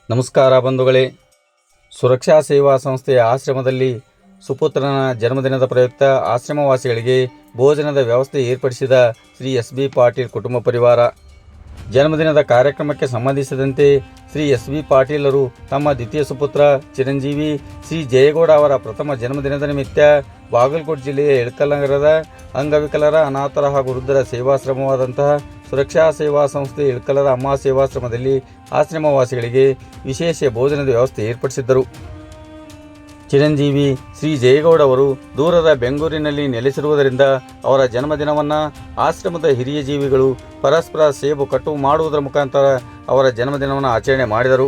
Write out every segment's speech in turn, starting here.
ನಮಸ್ಕಾರ ಬಂಧುಗಳೇ. ಸುರಕ್ಷಾ ಸೇವಾ ಸಂಸ್ಥೆಯ ಆಶ್ರಮದಲ್ಲಿ ಸುಪುತ್ರನ ಜನ್ಮದಿನದ ಪ್ರಯುಕ್ತ ಆಶ್ರಮವಾಸಿಗಳಿಗೆ ಭೋಜನದ ವ್ಯವಸ್ಥೆ ಏರ್ಪಡಿಸಿದ ಶ್ರೀ ಎಸ್.ಬಿ. ಪಾಟೀಲ್ ಕುಟುಂಬ ಪರಿವಾರ. ಜನ್ಮದಿನದ ಕಾರ್ಯಕ್ರಮಕ್ಕೆ ಸಂಬಂಧಿಸಿದಂತೆ ಶ್ರೀ ಎಸ್.ಬಿ. ಪಾಟೀಲರು ತಮ್ಮ ದ್ವಿತೀಯ ಸುಪುತ್ರ ಚಿರಂಜೀವಿ ಶ್ರೀ ಜಯಗೌಡ ಅವರ ಪ್ರಥಮ ಜನ್ಮದಿನದ ನಿಮಿತ್ತ ಬಾಗಲಕೋಟೆ ಜಿಲ್ಲೆಯ ಇಳಕಲ್ ನಗರದ ಅಂಗವಿಕಲರ, ಅನಾಥರ ಹಾಗೂ ವೃದ್ಧರ ಸೇವಾಶ್ರಮವಾದಂತಹ ಸುರಕ್ಷಾ ಸೇವಾ ಸಂಸ್ಥೆ ಇಳಕಲರ ಅಮ್ಮ ಸೇವಾಶ್ರಮದಲ್ಲಿ ಆಶ್ರಮವಾಸಿಗಳಿಗೆ ವಿಶೇಷ ಭೋಜನದ ವ್ಯವಸ್ಥೆ ಏರ್ಪಡಿಸಿದ್ದರು. ಚಿರಂಜೀವಿ ಶ್ರೀ ಜಯಗೌಡ ಅವರು ದೂರದ ಬೆಂಗಳೂರಿನಲ್ಲಿ ನೆಲೆಸಿರುವುದರಿಂದ ಅವರ ಜನ್ಮದಿನವನ್ನು ಆಶ್ರಮದ ಹಿರಿಯ ಜೀವಿಗಳು ಪರಸ್ಪರ ಸೇಬು ಕಟ್ಟು ಮಾಡುವುದರ ಮುಖಾಂತರ ಅವರ ಜನ್ಮದಿನವನ್ನು ಆಚರಣೆ ಮಾಡಿದರು.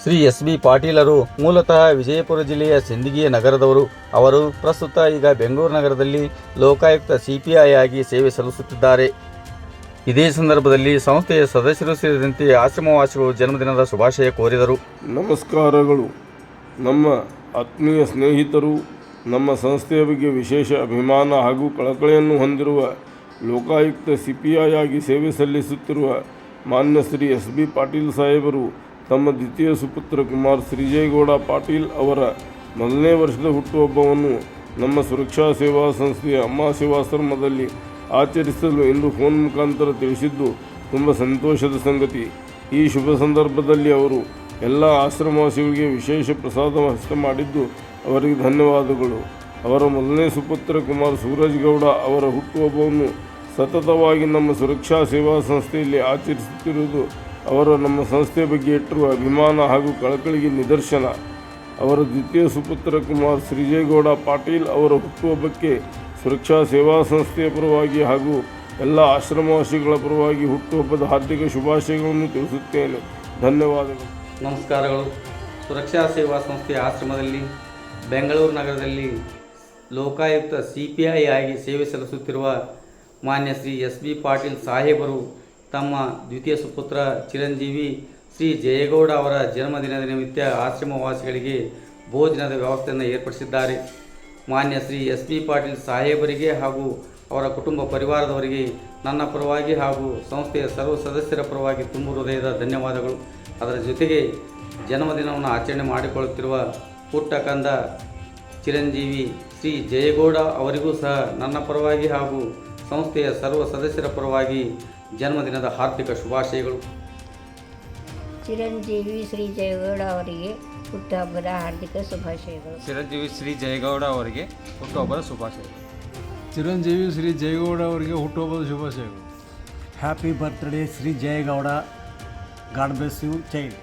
ಶ್ರೀ ಎಸ್.ಬಿ. ಪಾಟೀಲರು ಮೂಲತಃ ವಿಜಯಪುರ ಜಿಲ್ಲೆಯ ಸಿಂದಗಿ ನಗರದವರು. ಅವರು ಪ್ರಸ್ತುತ ಈಗ ಬೆಂಗಳೂರು ನಗರದಲ್ಲಿ ಲೋಕಾಯುಕ್ತ CPI ಆಗಿ ಸೇವೆ ಸಲ್ಲಿಸುತ್ತಿದ್ದಾರೆ. ಇದೇ ಸಂದರ್ಭದಲ್ಲಿ ಸಂಸ್ಥೆಯ ಸದಸ್ಯರು ಸೇರಿದಂತೆ ಆಶ್ರಮವಾಸಿಗಳು ಜನ್ಮದಿನದ ಶುಭಾಶಯ ಕೋರಿದರು. ನಮಸ್ಕಾರಗಳು. ನಮ್ಮ ಆತ್ಮೀಯ ಸ್ನೇಹಿತರು, ನಮ್ಮ ಸಂಸ್ಥೆಯ ಬಗ್ಗೆ ವಿಶೇಷ ಅಭಿಮಾನ ಹಾಗೂ ಕಳಕಳಿಯನ್ನು ಹೊಂದಿರುವ ಲೋಕಾಯುಕ್ತ CPI ಆಗಿ ಸೇವೆ ಸಲ್ಲಿಸುತ್ತಿರುವ ಮಾನ್ಯ ಶ್ರೀ ಎಸ್.ಬಿ. ಪಾಟೀಲ್ ಸಾಹೇಬರು ತಮ್ಮ ದ್ವಿತೀಯ ಸುಪುತ್ರ ಕುಮಾರ್ ಶ್ರೀಜಯಗೌಡ ಪಾಟೀಲ್ ಅವರ ಮೊದಲನೇ ವರ್ಷದ ಹುಟ್ಟುಹಬ್ಬವನ್ನು ನಮ್ಮ ಸುರಕ್ಷಾ ಸೇವಾ ಸಂಸ್ಥೆಯ ಅಮ್ಮ ಸೇವಾಶ್ರಮದಲ್ಲಿ ಆಚರಿಸಲು ಇಂದು ಫೋನ್ ಮುಖಾಂತರ ತಿಳಿಸಿದ್ದು ತುಂಬ ಸಂತೋಷದ ಸಂಗತಿ. ಈ ಶುಭ ಸಂದರ್ಭದಲ್ಲಿ ಅವರು ಎಲ್ಲ ಆಶ್ರಮವಾಸಿಗಳಿಗೆ ವಿಶೇಷ ಪ್ರಸಾದ ಹಸ್ತ ಮಾಡಿದ್ದು ಅವರಿಗೆ ಧನ್ಯವಾದಗಳು. ಅವರ ಮೊದಲನೇ ಸುಪುತ್ರ ಕುಮಾರ್ ಸೂರಜ್ ಗೌಡ ಅವರ ಹುಟ್ಟುಹಬ್ಬವನ್ನು ಸತತವಾಗಿ ನಮ್ಮ ಸುರಕ್ಷಾ ಸೇವಾ ಸಂಸ್ಥೆಯಲ್ಲಿ ಆಚರಿಸುತ್ತಿರುವುದು ಅವರು ನಮ್ಮ ಸಂಸ್ಥೆಯ ಬಗ್ಗೆ ಇಟ್ಟಿರುವ ಅಭಿಮಾನ ಹಾಗೂ ಕಳಕಳಿಗೆ ನಿದರ್ಶನ. ಅವರ ದ್ವಿತೀಯ ಸುಪುತ್ರ ಕುಮಾರ್ ಶ್ರೀಜಯಗೌಡ ಪಾಟೀಲ್ ಅವರ ಹುಟ್ಟುಹಬ್ಬಕ್ಕೆ ಸುರಕ್ಷಾ ಸೇವಾ ಸಂಸ್ಥೆಯ ಪರವಾಗಿ ಹಾಗೂ ಎಲ್ಲ ಆಶ್ರಮವಾಸಿಗಳ ಪರವಾಗಿ ಹುಟ್ಟುಹಬ್ಬದ ಹಾರ್ದಿಕ ಶುಭಾಶಯಗಳನ್ನು ತಿಳಿಸುತ್ತೇನೆ. ಧನ್ಯವಾದಗಳು. ನಮಸ್ಕಾರಗಳು. ಸುರಕ್ಷಾ ಸೇವಾ ಸಂಸ್ಥೆಯ ಆಶ್ರಮದಲ್ಲಿ ಬೆಂಗಳೂರು ನಗರದಲ್ಲಿ ಲೋಕಾಯುಕ್ತ CPI ಆಗಿ ಸೇವೆ ಸಲ್ಲಿಸುತ್ತಿರುವ ಮಾನ್ಯ ಶ್ರೀ ಎಸ್.ಬಿ. ಪಾಟೀಲ್ ಸಾಹೇಬರು ತಮ್ಮ ದ್ವಿತೀಯ ಸುಪುತ್ರ ಚಿರಂಜೀವಿ ಶ್ರೀ ಜಯಗೌಡ ಅವರ ಜನ್ಮದಿನದ ನಿಮಿತ್ತ ಆಶ್ರಮವಾಸಿಗಳಿಗೆ ಭೋಜನದ ವ್ಯವಸ್ಥೆಯನ್ನು ಏರ್ಪಡಿಸಿದ್ದಾರೆ. ಮಾನ್ಯ ಶ್ರೀ ಎಸ್.ಬಿ. ಪಾಟೀಲ್ ಸಾಹೇಬರಿಗೆ ಹಾಗೂ ಅವರ ಕುಟುಂಬ ಪರಿವಾರದವರಿಗೆ ನನ್ನ ಪರವಾಗಿ ಹಾಗೂ ಸಂಸ್ಥೆಯ ಸರ್ವ ಸದಸ್ಯರ ಪರವಾಗಿ ತುಂಬ ಹೃದಯದ ಧನ್ಯವಾದಗಳು. ಅದರ ಜೊತೆಗೆ ಜನ್ಮದಿನವನ್ನು ಆಚರಣೆ ಮಾಡಿಕೊಳ್ಳುತ್ತಿರುವ ಪುಟ್ಟ ಕಂದ ಚಿರಂಜೀವಿ ಶ್ರೀ ಜಯಗೌಡ ಅವರಿಗೂ ಸಹ ನನ್ನ ಪರವಾಗಿ ಹಾಗೂ ಸಂಸ್ಥೆಯ ಸರ್ವ ಸದಸ್ಯರ ಪರವಾಗಿ ಜನ್ಮದಿನದ ಹಾರ್ದಿಕ ಶುಭಾಶಯಗಳು. ಚಿರಂಜೀವಿ ಶ್ರೀ ಜಯಗೌಡ ಅವರಿಗೆ ಹುಟ್ಟುಹಬ್ಬದ ಹಾರ್ದಿಕ ಶುಭಾಶಯಗಳು. ಚಿರಂಜೀವಿ ಶ್ರೀ ಜಯಗೌಡ ಅವರಿಗೆ ಹುಟ್ಟುಹಬ್ಬದ ಶುಭಾಶಯಗಳು. ಚಿರಂಜೀವಿ ಶ್ರೀ ಜಯಗೌಡ ಅವರಿಗೆ ಹುಟ್ಟುಹಬ್ಬದ ಶುಭಾಶಯಗಳು. Happy birthday Shri Jayagowda. God bless you child.